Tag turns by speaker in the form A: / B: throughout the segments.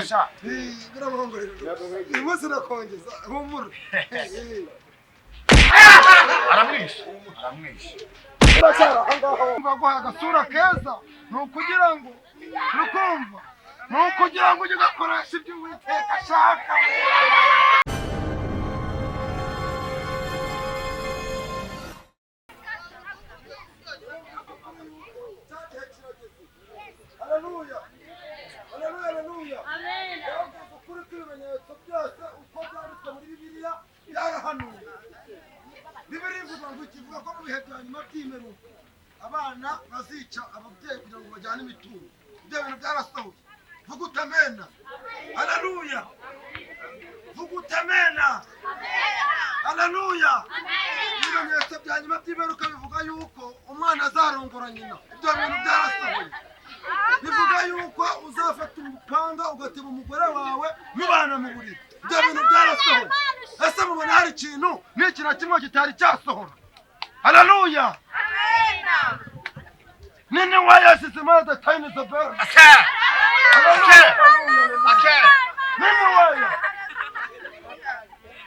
A: sha.
B: Biramongorera. Imuzi nakongeza humura.
A: Aramwisha.
B: Urashara angaho mbaguha agasura keza nukugira ngo rukumva nukugira ngo ujye gakoresha ibyo Uwiteka ashaka. Haleluya. Amen. Ukuri kw'ibimenyetso byose uko byanditswe muri Bibiliya byarahanuwe. Bibiliya ivuga ngo kivuga ko mu bihe bya nyuma by'imperuka abana bazica ababyeyi kugira ngo bajyane imitungo. Ibyo bintu byarasohoye. Vuga utamena. Haleluya. Vuga utamena. Haleluya. Ibimenyetso bya nyuma by'imperuka bivuga yuko umwana azarongora nyina. Ibyo bintu byarasohoye. Bivuga yuko uzafata umupanga ugatema umugore wawe mubana mu buriri. Ibyo bintu byarasohoye. Ese mubona hari ikintu n'iki na kimwe kitari cyasohora? Haleluya. Nini waya sisima the time is a bird. Nini waya.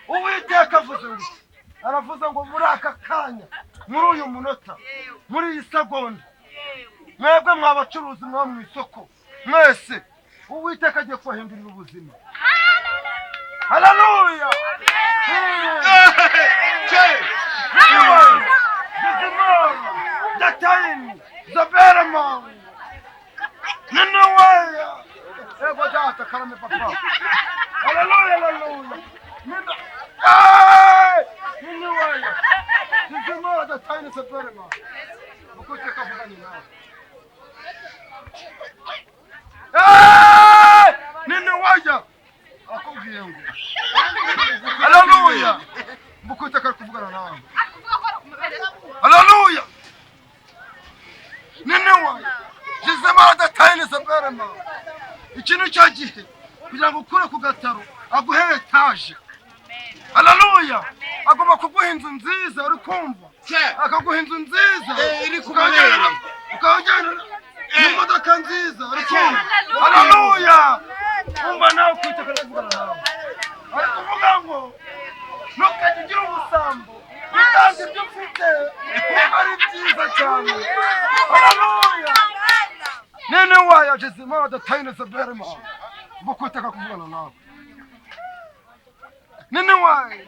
B: Uwiteka avuze ngo aravuze ngo muri aka kanya muri uyu munota muri iyi segonda mwebwe mwabacuruzi mwa mu isoko mwese Uwiteka agiye kubahindurira ubuzima. Haleluya. The time, the better man. Nini waya. Ego data karame papa. Haleluya. Nini waya. The time is a better man. Uwiteka avuga ni nawe. Nini waya. Akubwiye ngo. Haleluya. Uwiteka kuvugana nawe. Haleluya. Nini waya. Jizema the time is a better man. Ikintu cyagihe kugira ngo ukure ku gataro aguhe etaje. Haleluya. Agomba kuguha inzu nziza uri kumva. Akaguha inzu nziza iri kubagera. Ukajyana imodoka nziza uri kumva. Haleluya. Umva nawe Uwiteka kuvugana nawe. Ari kuvuga ngo ntukagira ubusambo. Bitanze ibyo ufite ari byiza cyane. Haleluya. Nini waya Jezima the time is a better man. Uwiteka kuvugana nawe. Nini waya.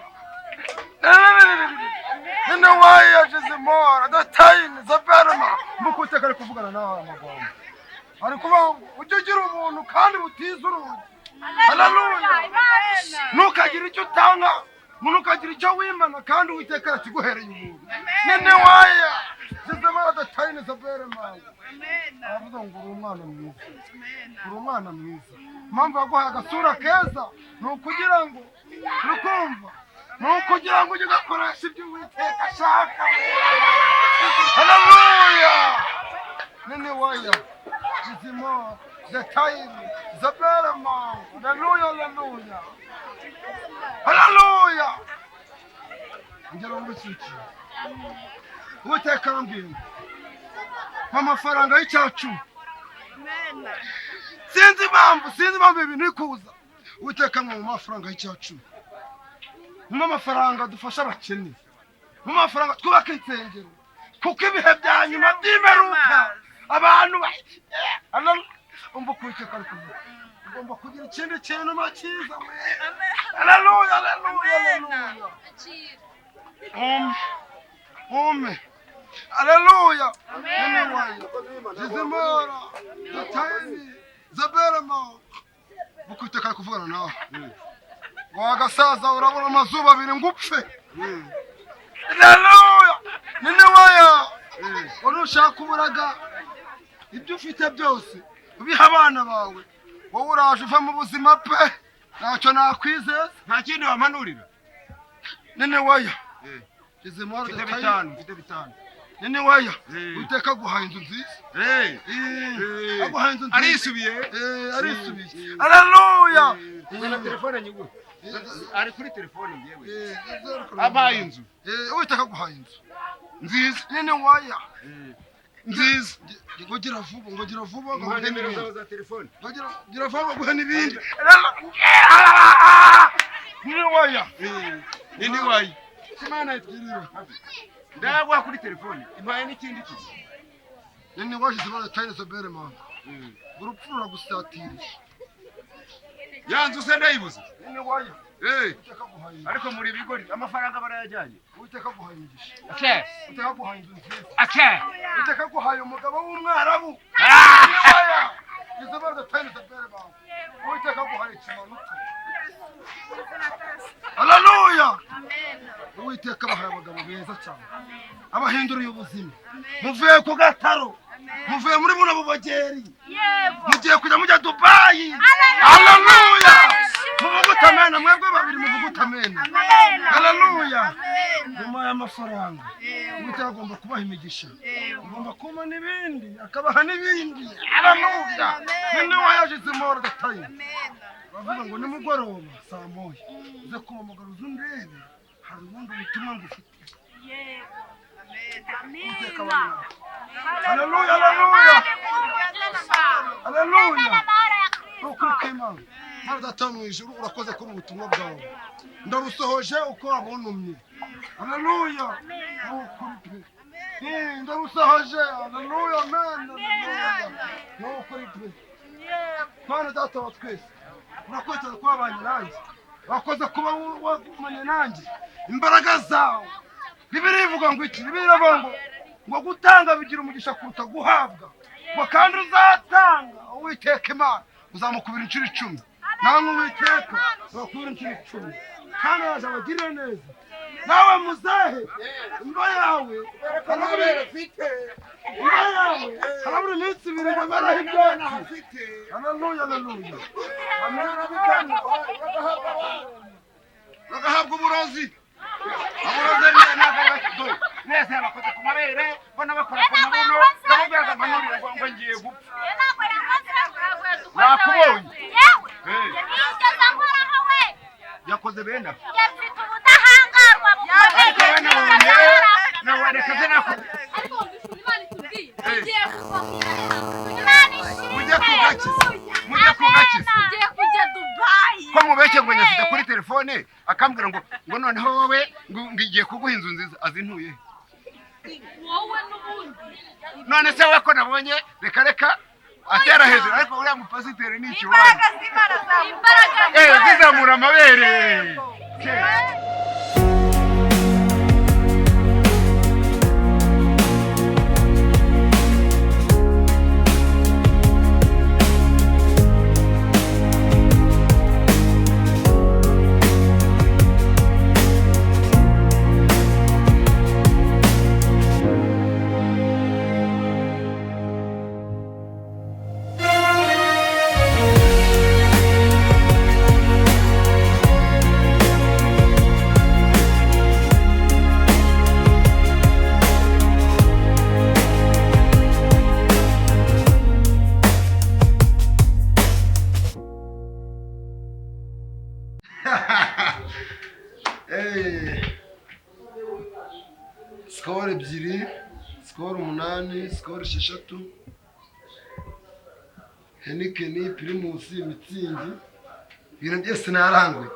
B: Nini waya Jezima the time is a better man. Uwiteka kuvugana nawe amagambo. Ari kuvuga ujye ugira ubuntu kandi butiza urugi. Haleluya. Ntukagira icyo utanga. Munukagira icyo wimana kandi Uwiteka akiguhereye ubuntu. Nini waya Jezima the time is a better man. Avuga ngo uri umwana mwiza. Uri umwana mwiza. Mpamvu yaguhaye agasura keza ni ukugira ngo rukumva. Ni ukugira ngo ujye ugakoresha ibyo Uwiteka ashaka. Haleluya. Nini waya Jezima the time the better man. Haleluya. Haleluya. Ngero ngusiki. Uwiteka arambwira amafaranga y'icyacu. Sinzi impamvu ibintu bikuza. Uwiteka mu mafaranga y'icyacu. Mu amafaranga dufasha abakene. Mu amafaranga twubaka insengero. Kuko ibihe bya nyuma by'imperuka abantu umva Uwiteka ari kuvuga. Ugomba kugira ikindi kintu cyiza. Haleluya. Haleluya. Nini waya. Jezimora. The time. Zaberama. Uwiteka kuvugana nawe. Wagasaza urabona amazuba abiri ngupfe. Haleluya. Nini waya. Urushaka uburaga ibyo ufite byose ubiha abana bawe. Wowe uraje uva mu buzima pe. Ntacyo nakwizeza.
A: Nta kindi wamanurira.
B: Nini waya. Jezimora
A: mfite bitanu.
B: Nini waya. Uwiteka aguhaye inzu nziza. Aguhaye inzu nziza.
A: Arisubiye.
B: Haleluya.
A: Na telefone nyiguye. Ari kuri telefone ngewe. Abaye inzu.
B: Uwiteka aguhaye inzu
A: nziza.
B: Nini waya. nziza ngogira vuba ngo
A: nimero zawe za telefone
B: ngogira vuba guhe n'ibindi nini waya
A: simana yitiriwe ndagwa kuri telefone impaye n'ikindi kintu
B: nini washize bana tayine sobere man urupfura gusatira
A: yanzu se ndayibuze
B: nini waya
A: ariko muri bigori amafaranga barayajyanye
B: uteka guhaye imigisha
A: uteka
B: guhaye inzu nziza
A: uteka
B: guhaye umugabo w'umwarabu izo bana tayine sobere man uteka guhaye ikimanuka haleluya uwiteka bahaye abagabo beza cyane abahinduriye ubuzima muvuye ku gataro muvuye muri buno bubogeri mugiye kujya mujya Dubai haleluya muvuguta amena mwebwe babiri muvuguta amena haleluya nyuma y'amafaranga uwiteka agomba kubaha imigisha agomba kuma n'ibindi akabaha n'ibindi haleluya ninde wayajize moro gatayine bavuga ngo nimugoroba saa moya uze kumpamagara uze undebe hari ubundi butumwa ngufite haleluya haleluya ukukimana Mana data mu ijuru urakoze kuri ubutumwa bwawe ndabusohoje uko wabuntumye haleluya ndabusohoje haleluya amen n'ukuri pe Mana data wa twese urakoze kuba abanye nanjye wakoze kuba wagumanye nanjye imbaraga zawe Bibiri ivuga ngo iki Bibiri ivuga ngo gutanga bigira umugisha kuruta guhabwa ngo kandi uzatanga Uwiteka Imana uzamukubira inshuro 10 namwe Uwiteka uzakubira inshuro 10 kandi azabagirira neza nawe muzahe imba yawe karabere fite imba yawe karabere iminsi 2 ngo barahe ibyatsi haleluya amena bikana bagahabwa uburozi nese abakoze ku mabere bona bakora ku mabuno ndababwira amanurira ngo ngiye gupfa nakubonye yakoze benda
C: yafite ubudahangarwa
A: nawe reka se nakoze mujye kugakiza
C: kujya Dubai
A: ko mubeshye ngo nyafite kuri telefone akambwira ngo noneho wowe ngiye kuguha inzu nziza azintuye
C: wowe n'ubundi
A: none se we ko nabonye reka atera hejuru ariko uriya mupasiteri ni ikibazo
C: imbaraga
A: zizamura amabere skoro 2 skoro 8 skoro 6 Henikeni Primus Mitsingi ibintu byose narangwe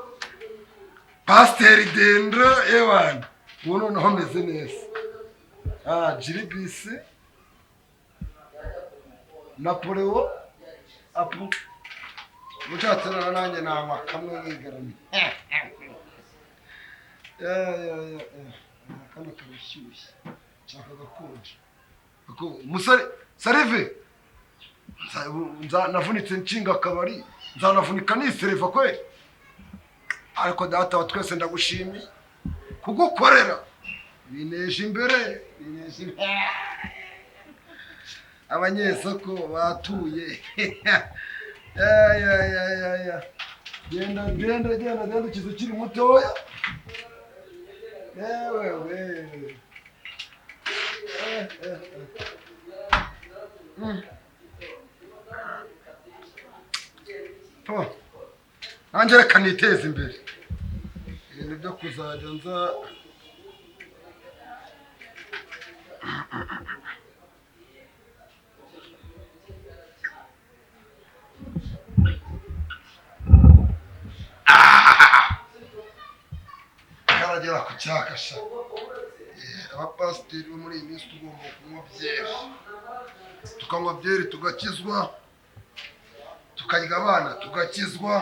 A: Pasteur Dendro ewan uno no meze neza Jiribisi Napoleo apu muchatana nanjye nama kamwe ngigarami kana karushyushye cyaka gakonje musare Sarive navunitse nshinga akabari nzanavunika nisereva kwe ariko data wa twese ndagushimiye kugukorera bineje imbere abanyesoko batuye genda kizo kiri mutoya wewe nanjye reka niteze imbere ibintu byo kuzajya nza
B: tutaragera ku cyakasha abapasiteri bo muri iyi minsi tugomba kunywa byeri tukanywa byeri tugakizwa tukarya abana tugakizwa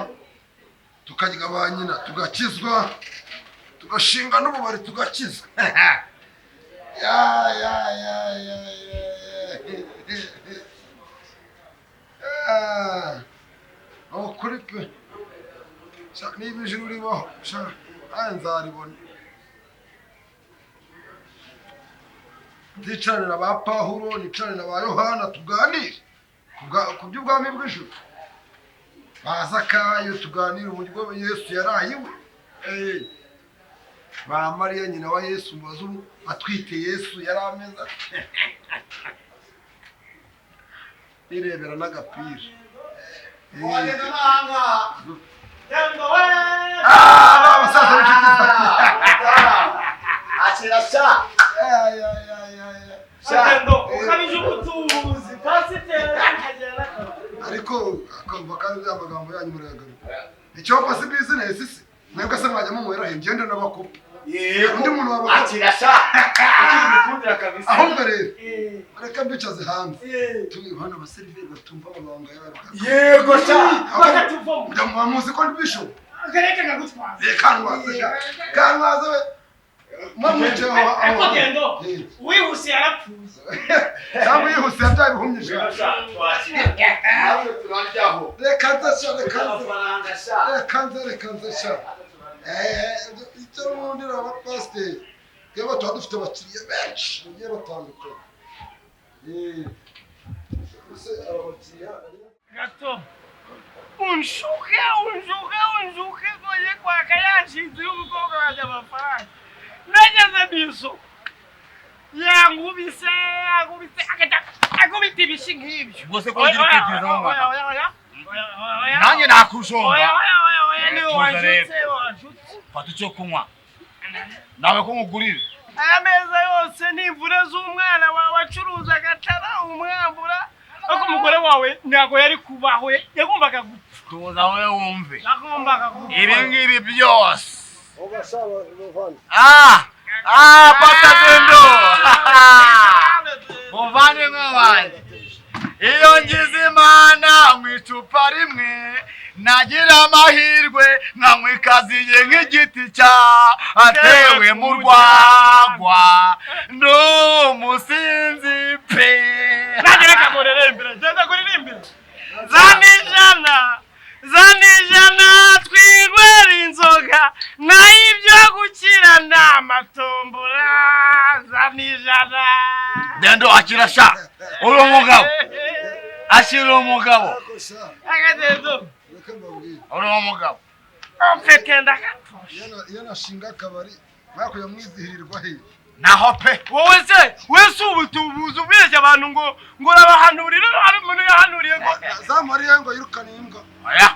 B: tukarya ba nyina tugakizwa tugashinga n'ububari tugakizwa kuri pe niba ijuru ribaho nzaribona ndicarana ba Pawulo nicarana ba Yohana tuganire ku by'ubwami bw'ijuru baza kayo tuganire uburyo Yesu yarayiwe ba Mariya nyina wa Yesu mubazo atwite Yesu yari ameza irebera n'agapira abasaza b'inshuti
D: akirasha Shando ukabije ubutubuzi pasiteri akagera
B: ariko akumva kandi amagambo yanyu muragaruka icyo pasi business se mwebwe se mwajya mumwera ngende n'abakopa undi muntu waba
D: akirasha ikindi kabisa
B: ahubwo rero areka mbicaze hanze tubihana abaseriveri batumva amabanga y'abaruka
D: yego sha bakatuvamo
B: ndamuzi ko ndibisho
D: akareka ngagutwaza
B: kanwaza Mamucho
D: ako gendo wihuse yarapfuye
B: cyangwa yihuse yabyaye bihumyije reka nzasha icyo ubundi abapasiteri twebwe tuba dufite abakiriya benshi bagiye batandukanye
D: gato unshuke ngoye kwaka yashinze y'umukobwa wanjye amafaranga nageze biso yangubise akubita ibishi nk'ibyo
E: Bose ko ugira kwiteza mu mwana nanjye nakushomba
D: niwe wajutse
E: fata icyo kunywa nawe ko nkugurire
D: aya meza yose n'imvura z'umwana wawe acuruza agatara umwambura ariko umugore wawe ntabwo yari kubaho yagombaga gupfa
E: tuza wowe wumve
D: yagombaga gupfa
E: ibi ngibi byose pata dendo muvandimwe wanjye iyo ngize imana nk'icupa rimwe nagira amahirwe nkanywa ikaziye nk'igiti cyatewe mu rwagwa n'umusinzi pe
D: nagera kamurerembere genda kuririmbira zanijana twigwera inzoga nayo ibyo gukira n'amatombora zanijana
E: dendo akirasha uri umugabo ashira umugabo
D: agadendo
E: uri umugabo
D: mfekenda gatosha
B: yanashinga akabari bakuye mwizihirirwa he
E: naho pe
D: wowe se wese ubutubuzi ubeshye abantu ngo urabahanurira hari umuntu yahanuriye ngo
B: zamariye ngo yirukane imbwa
E: oya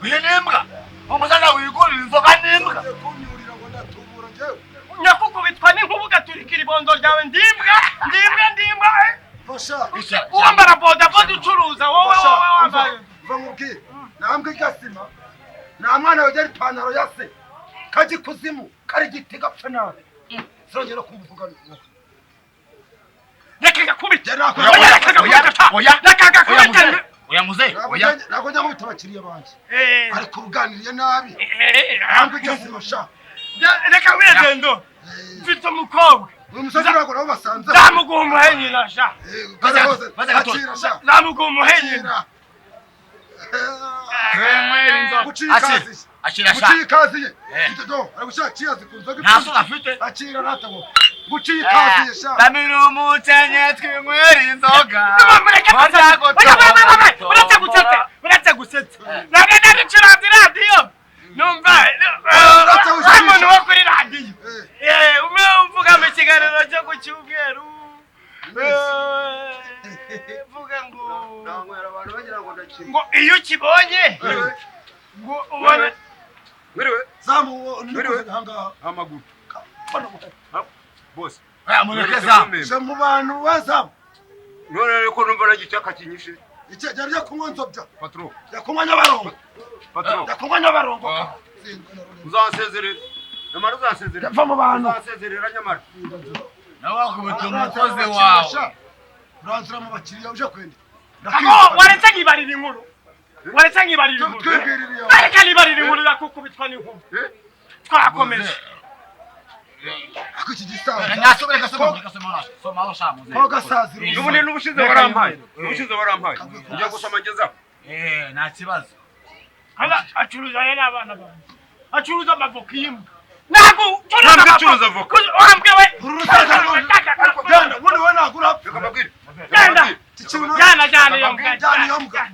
E: uyu ni imbwa umusana wigurira inzoga n'imbwa
B: kunyurira ngo ndatubura njyewe
D: nyakukubitwa n'inkuba ugaturikira ibondo ryawe ndimbwa
B: fasha
D: uwambara bodaboda ucuruza wowe wambaye
B: va mubwire nambwe gasima nta mwana wegera ipantaro ya se kaji kuzimu kari giti gapfa nawe songera kumvuga
D: reka gakubite
E: oya muze oya
B: nako njya nkubita abakiriya banjye ariko uruganiriye nabi nambwe gasima sha
D: reka wiragendo mfite umukobwa
B: uyu musaza ntabwo nabo basanze
D: zamuguha umuhenyina sha zamuguha umuhenyina
B: gucikaziye itodo aragushakira zikunzoga
E: ntaso afite
B: akira natago gucikaziye sha
E: damira umucenye twinywera inzoga
D: uretse gusetse nagenda n'icurazi radiyo numva umuntu wo kuri radiyo umwe uvuga mu kiganiro cyo ku cyumweru uvuga ngo iyo ukibonye ngo ubone
B: wiriwe zamu ndikuze hangaha
A: amaguru
E: boss mureke zamu
B: se mu bantu bazamu
A: none ko numva nagitaka kinyishe
B: icyo cyarya kunywa nzobya
A: patro
B: yakunywa nyabarongo
A: patro
B: yakunywa nyabarongo
A: uzansezere Nyamara uzasezerera.
B: Va mu bantu.
A: Uzasezerera nyamara.
E: nawe wakubita umukozi wawe
B: uranzura mu bakiriya uje kwenda
D: waretse nkibarira inkuru waretse nkibarira inkuru ariko nibarira inkuru nakukubitwa n'inkuru twakomeje
B: ako iki gisaza
E: nasubire gasoma shamuze
B: ko gasazira
A: Ubundi n'ubushize warampaye. Ubushize warampaye. Njya gusoma ngeza.
E: nta kibazo
D: acuruza n'abana bawe acuruza amavoka y'imbwa ntabwo
A: acuruza avoka.
D: wambwiwe
B: genda ubundi wowe nagura
A: Reka mbabwire.
D: jana iyo mbwa
B: jana iyo mbwa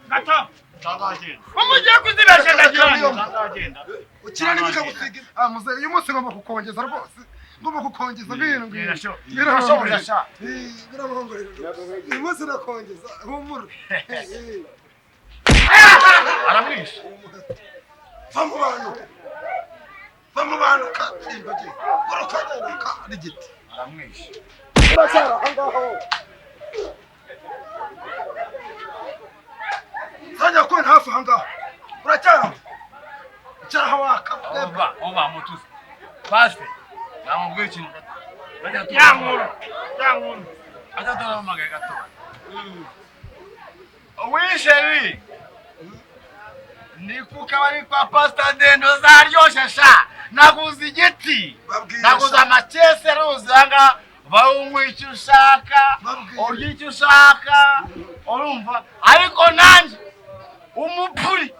D: gato umugiye kuzibesha
E: ndagenda
B: ukira n'ibika gusiga muze uyu munsi ngomba kukongeza rwose ngomba kukongeza birindwi
E: birashobora
B: birabongorera uyu munsi nakongeza humura
E: aramwisha
B: va mu bantu katimba je urakagenda n'igiti
E: aramwisha
B: uracyara ahangaho Sanya ko hafi ahangaho uracyara cyara waka
E: oba mutuzi pastor namubwiye ikintu
D: yankuru
E: atadoramagaye gato wisheri ni kukabari kwa pastor Dendo zaryoshe sha naguze igiti naguze amacese ruzanga bawunywa icyo ushaka urya icyo ushaka urumva ariko nanjye umupuri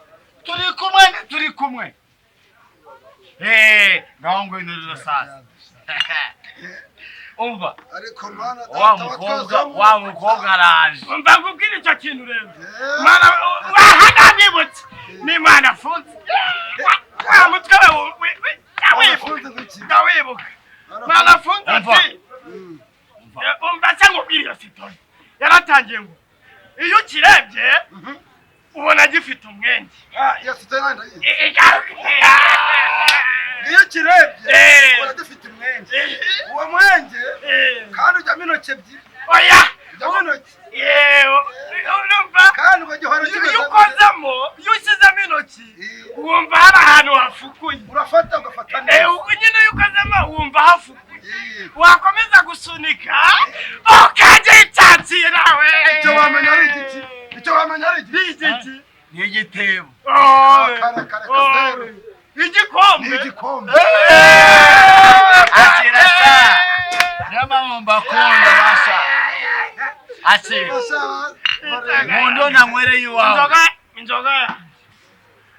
E: turi kumwe ngaho ngwino sasa umva
B: ariko mana
E: wa mukobwa araje
D: umva ngubwire icyo kintu rero mana wahanabibutse ni mana funze wa mutwe wibuka mana funze ati umva cyangwa ubwire iyo sitori yaratangiye ngo iyo ukirebye ubona gifite umwenge
B: iyo sitori iyo kirebye ubona gifite umwenge uwo mwenge kandi ujyamo intoki ebyiri
D: oya
B: ujyamo intoki
D: urumva
B: kandi ugahora
D: iyo ukozemo iyo ushyizemo intoki wumva hari ahantu hafukuye
B: urafata ugafata neza
D: nyine iyo ukozemo wumva hafukuye wakomeza gusunika ukajya icyatsi nawe
B: icyo wamenya ari igiti
E: ni igitebo
D: igikombe
E: akira sha nyamamomba akunda basha akira mundo namwereye iwawe
D: inzoga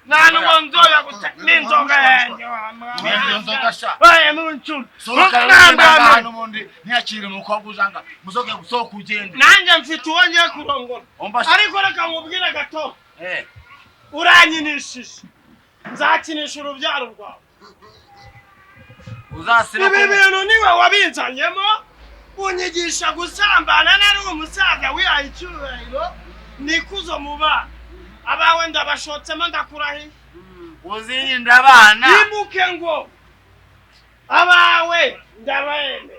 D: nta n'uwo nzoga gusa n'inzoga yanjye
E: niyo nzoga sha
D: muncu
E: sohoka n'ubundi ntiyakire umukobwa uzanga muzoge gusohoka ugende
D: nanjye mfite uwo ngiye kurongora ariko reka nkubwire gato urankinishije nzakinisha urubyaro rwawe
E: uzasiba
D: ibi bintu niwe wabinzanyemo unyigisha gusambana nari umusaza wihaye icyubahiro nikuzo mu bana abawe ndabashotsemo ndakurahiye
E: uzirinda abana
D: imuke ngo abawe ndabahembe